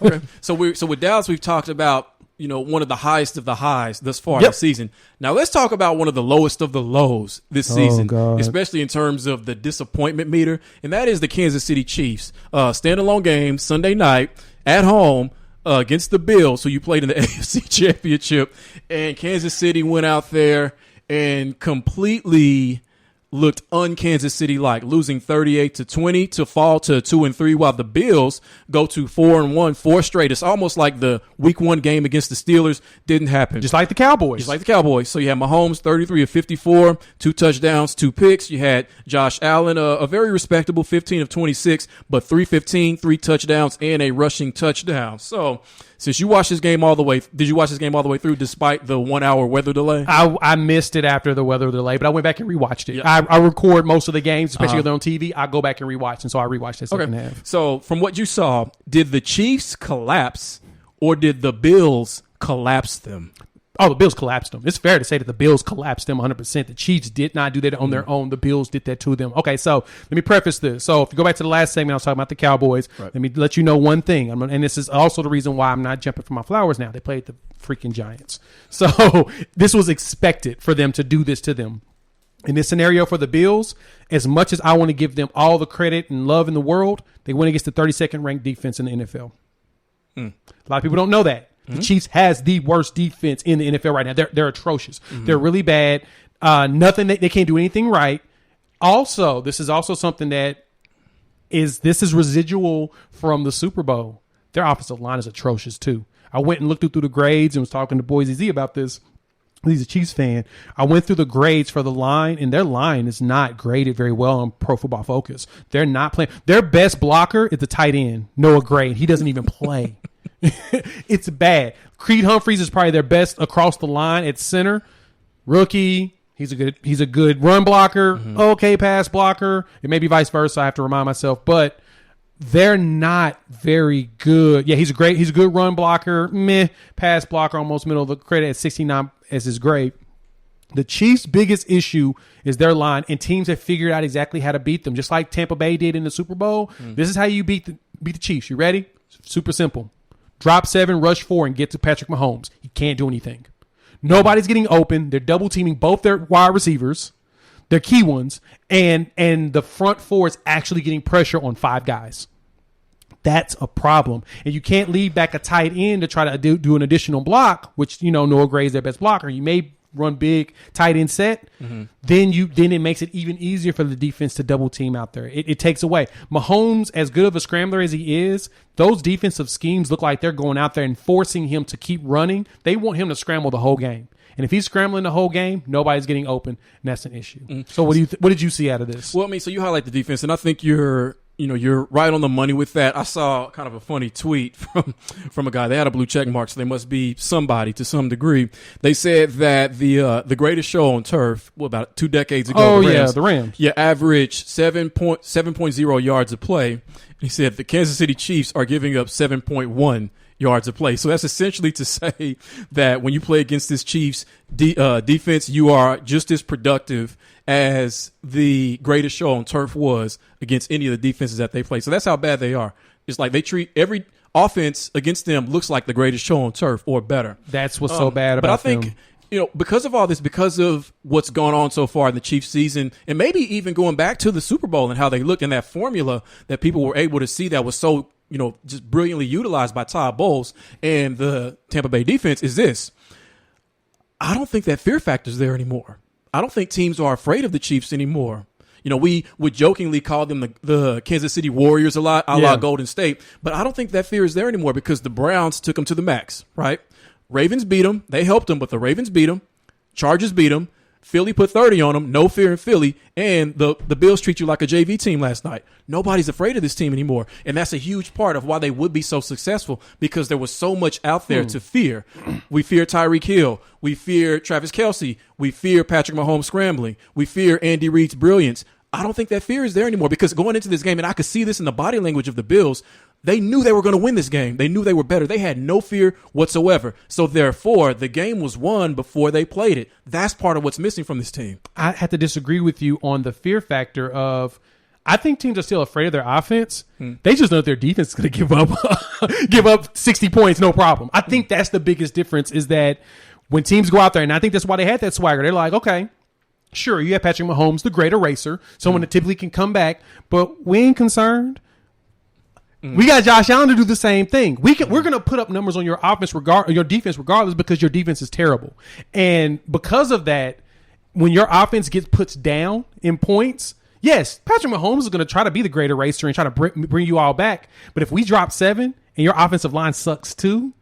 Okay. So with Dallas, we've talked about, one of the highest of the highs thus far this season. Now let's talk about one of the lowest of the lows this season, especially in terms of the disappointment meter, and that is the Kansas City Chiefs. Standalone game Sunday night at home against the Bills, who you played in the AFC Championship, and Kansas City went out there and completely looked un-Kansas City-like, losing 38-20 to fall to 2-3, while the Bills go to 4-1, 4 straight. It's almost like the Week 1 game against the Steelers didn't happen. Just like the Cowboys. So you had Mahomes, 33 of 54, 2 touchdowns, 2 picks. You had Josh Allen, a very respectable 15 of 26, but 315, 3 touchdowns, and a rushing touchdown. So since you watched this game all the way, did you watch this game all the way through despite the 1 hour weather delay? I missed it after the weather delay, but I went back and rewatched it. Yep. I record most of the games, especially if they're on TV. I go back and rewatch, and so I rewatched the second half. So from what you saw, did the Chiefs collapse or did the Bills collapse them? Oh, the Bills collapsed them. It's fair to say that the Bills collapsed them 100%. The Chiefs did not do that on their own. The Bills did that to them. Okay, so let me preface this. So if you go back to the last segment, I was talking about the Cowboys. Right. Let me let you know one thing. And this is also the reason why I'm not jumping for my flowers now. They played the freaking Giants. So this was expected for them to do this to them. In this scenario for the Bills, as much as I want to give them all the credit and love in the world, they went against the 32nd ranked defense in the NFL. A lot of people don't know that. The Chiefs has the worst defense in the NFL right now. They're atrocious. They're really bad. Nothing they can't do anything right. Also, this is also something that is residual from the Super Bowl. Their offensive line is atrocious too. I went and looked through the grades and was talking to Boise Z about this. He's a Chiefs fan. I went through the grades for the line, and their line is not graded very well on Pro Football Focus. They're not playing. Their best blocker is the tight end, Noah Gray. He doesn't even play. It's bad. Creed Humphreys is probably their best across the line at center. Rookie. He's a good run blocker. Okay, pass blocker. It may be vice versa. I have to remind myself, but they're not very good. Yeah, he's a good run blocker. Meh, pass blocker, almost middle of the credit at 69 as his grade. The Chiefs' biggest issue is their line, and teams have figured out exactly how to beat them, just like Tampa Bay did in the Super Bowl. This is how you beat the Chiefs. You ready? Super simple. Drop 7, rush 4, and get to Patrick Mahomes. He can't do anything. Nobody's getting open. They're double teaming both their wide receivers, their key ones, and the front 4 is actually getting pressure on 5 guys. That's a problem. And you can't leave back a tight end to try to do an additional block, which, Noah Gray is their best blocker. You may run big tight end set. Then it makes it even easier for the defense to double team out there. It takes away. Mahomes, as good of a scrambler as he is, those defensive schemes look like they're going out there and forcing him to keep running. They want him to scramble the whole game. And if he's scrambling the whole game, nobody's getting open, and that's an issue. So what did you see out of this? Well, so you highlight the defense, and I think you're right on the money with that. I saw kind of a funny tweet from a guy. They had a blue check mark, so they must be somebody to some degree. They said that the greatest show on turf, about 2 decades ago, the Rams. Yeah, averaged 7.0 yards a play. He said the Kansas City Chiefs are giving up 7.1 yards a play. So that's essentially to say that when you play against this Chiefs defense, you are just as productive as the greatest show on turf was against any of the defenses that they play. So that's how bad they are. It's like they treat every offense against them looks like the greatest show on turf or better. That's what's so bad about them. But I think, because of all this, because of what's gone on so far in the Chiefs season, and maybe even going back to the Super Bowl and how they looked in that formula that people were able to see that was so, just brilliantly utilized by Todd Bowles and the Tampa Bay defense is this. I don't think that fear factor is there anymore. I don't think teams are afraid of the Chiefs anymore. We would jokingly call them the Kansas City Warriors a lot, a la Golden State, but I don't think that fear is there anymore because the Browns took them to the max, right? Ravens beat them. They helped them, but the Ravens beat them. Chargers beat them. Philly put 30 on them. No fear in Philly. And the Bills treat you like a JV team last night. Nobody's afraid of this team anymore. And that's a huge part of why they would be so successful because there was so much out there to fear. We fear Tyreek Hill. We fear Travis Kelce. We fear Patrick Mahomes scrambling. We fear Andy Reid's brilliance. I don't think that fear is there anymore because going into this game, and I could see this in the body language of the Bills, they knew they were going to win this game. They knew they were better. They had no fear whatsoever. So, therefore, the game was won before they played it. That's part of what's missing from this team. I have to disagree with you on the fear factor of I think teams are still afraid of their offense. They just know their defense is going to give up 60 points, no problem. I think that's the biggest difference is that when teams go out there, and I think that's why they had that swagger. They're like, okay, sure, you have Patrick Mahomes, the great eraser, someone that typically can come back, but we ain't concerned. We got Josh Allen to do the same thing. We're going to put up numbers on your offense, your defense, regardless, because your defense is terrible. And because of that, when your offense gets put down in points, yes, Patrick Mahomes is going to try to be the great eraser and try to bring you all back. But if we drop 7 and your offensive line sucks too,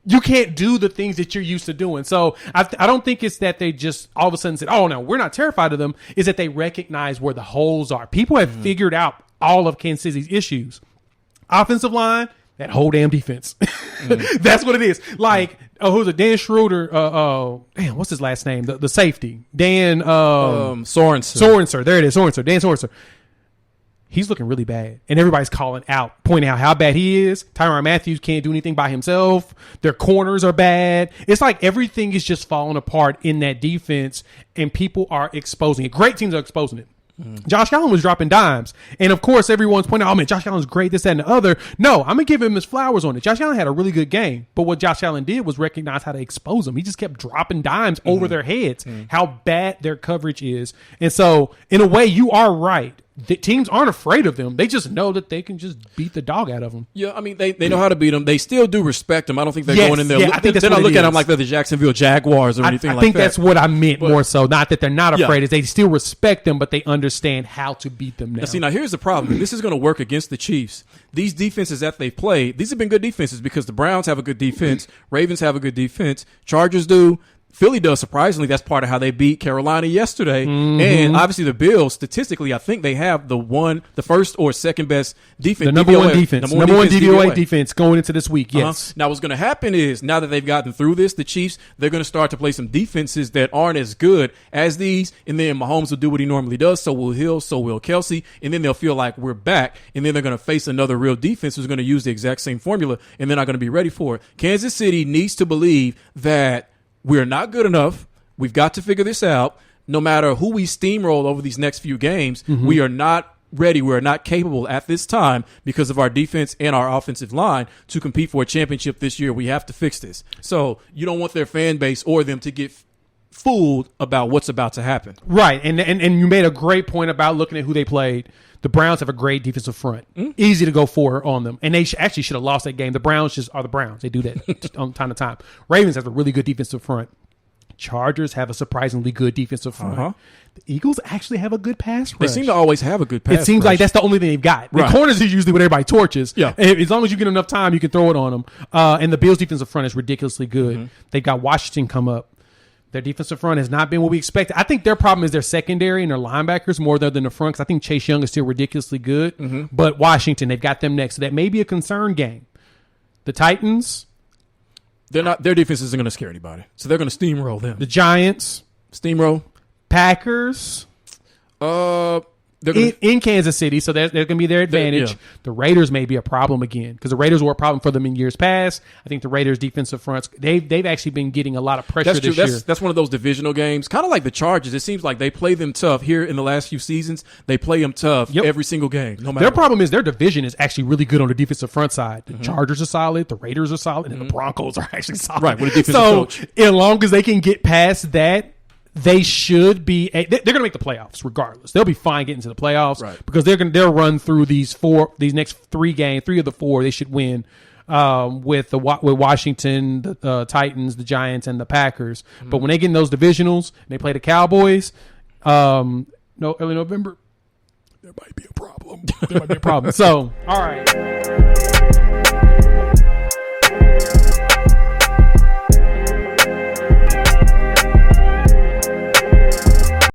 you can't do the things that you're used to doing. So I don't think it's that they just all of a sudden said, oh, no, we're not terrified of them. It's that they recognize where the holes are. People have figured out all of Kansas City's issues. Offensive line, that whole damn defense. That's what it is. Like, who's it? Dan Schroeder. Damn, what's his last name? The safety. Dan Sorensen. There it is. Sorensen. Dan Sorensen. He's looking really bad. And everybody's pointing out how bad he is. Tyrann Matthews can't do anything by himself. Their corners are bad. It's like everything is just falling apart in that defense, and people are exposing it. Great teams are exposing it. Josh Allen was dropping dimes. And, of course, everyone's pointing out, oh, man, Josh Allen's great, this, that, and the other. No, I'm going to give him his flowers on it. Josh Allen had a really good game. But what Josh Allen did was recognize how to expose them. He just kept dropping dimes over their heads, how bad their coverage is. And so, in a way, you are right. The teams aren't afraid of them. They just know that they can just beat the dog out of them. Yeah, I mean, they know how to beat them. They still do respect them. I don't think they're going in there. I think they're not looking at them like they're the Jacksonville Jaguars or anything like that. I think that's what I meant more so. Not that they're not afraid. Is they still respect them, but they understand how to beat them now. Now, here's the problem. This is going to work against the Chiefs. These defenses that they've played, these have been good defenses because the Browns have a good defense. Ravens have a good defense. Chargers do. Philly does, surprisingly. That's part of how they beat Carolina yesterday. And obviously the Bills, statistically, I think they have the first or second best defense. The number one defense. Number one DVOA defense going into this week, yes. Now what's going to happen is, now that they've gotten through this, the Chiefs, they're going to start to play some defenses that aren't as good as these, and then Mahomes will do what he normally does, so will Hill, so will Kelsey, and then they'll feel like we're back, and then they're going to face another real defense who's going to use the exact same formula, and they're not going to be ready for it. Kansas City needs to believe that we're not good enough. We've got to figure this out. No matter who we steamroll over these next few games, we are not ready. We're not capable at this time because of our defense and our offensive line to compete for a championship this year. We have to fix this. So you don't want their fan base or them to get fooled about what's about to happen. Right. And you made a great point about looking at who they played. The Browns have a great defensive front. Easy to go for on them. And they actually should have lost that game. The Browns just are the Browns. They do that on time to time. Ravens have a really good defensive front. Chargers have a surprisingly good defensive front. The Eagles actually have a good pass rush. They seem to always have a good pass rush. It seems like that's the only thing they've got. Right. The corners is usually what everybody torches. Yeah. As long as you get enough time, you can throw it on them. And the Bills' defensive front is ridiculously good. They've got Washington come up. Their defensive front has not been what we expected. I think their problem is their secondary and their linebackers more than the front, because I think Chase Young is still ridiculously good. But Washington, they've got them next. So that may be a concern game. The Titans. They're not. Their defense isn't going to scare anybody. So they're going to steamroll them. The Giants. Steamroll. Packers. They're in Kansas City, so they're going to be their advantage. Yeah. The Raiders may be a problem again because the Raiders were a problem for them in years past. I think the Raiders' defensive fronts, they've actually been getting a lot of pressure this year. That's one of those divisional games, kind of like the Chargers. It seems like they play them tough here in the last few seasons. They play them tough every single game, no matter. Their problem is their division is actually really good on the defensive front side. The Chargers are solid, the Raiders are solid, and the Broncos are actually solid. Right, with a defensive coach. As long as they can get past that, they should be. They're going to make the playoffs regardless. They'll be fine getting to the playoffs, right, because they'll run through these next 3 games. 3 of the 4 they should win with Washington, the Titans, the Giants, and the Packers. But when they get in those divisionals and they play the Cowboys, early November, there might be a problem. So, all right.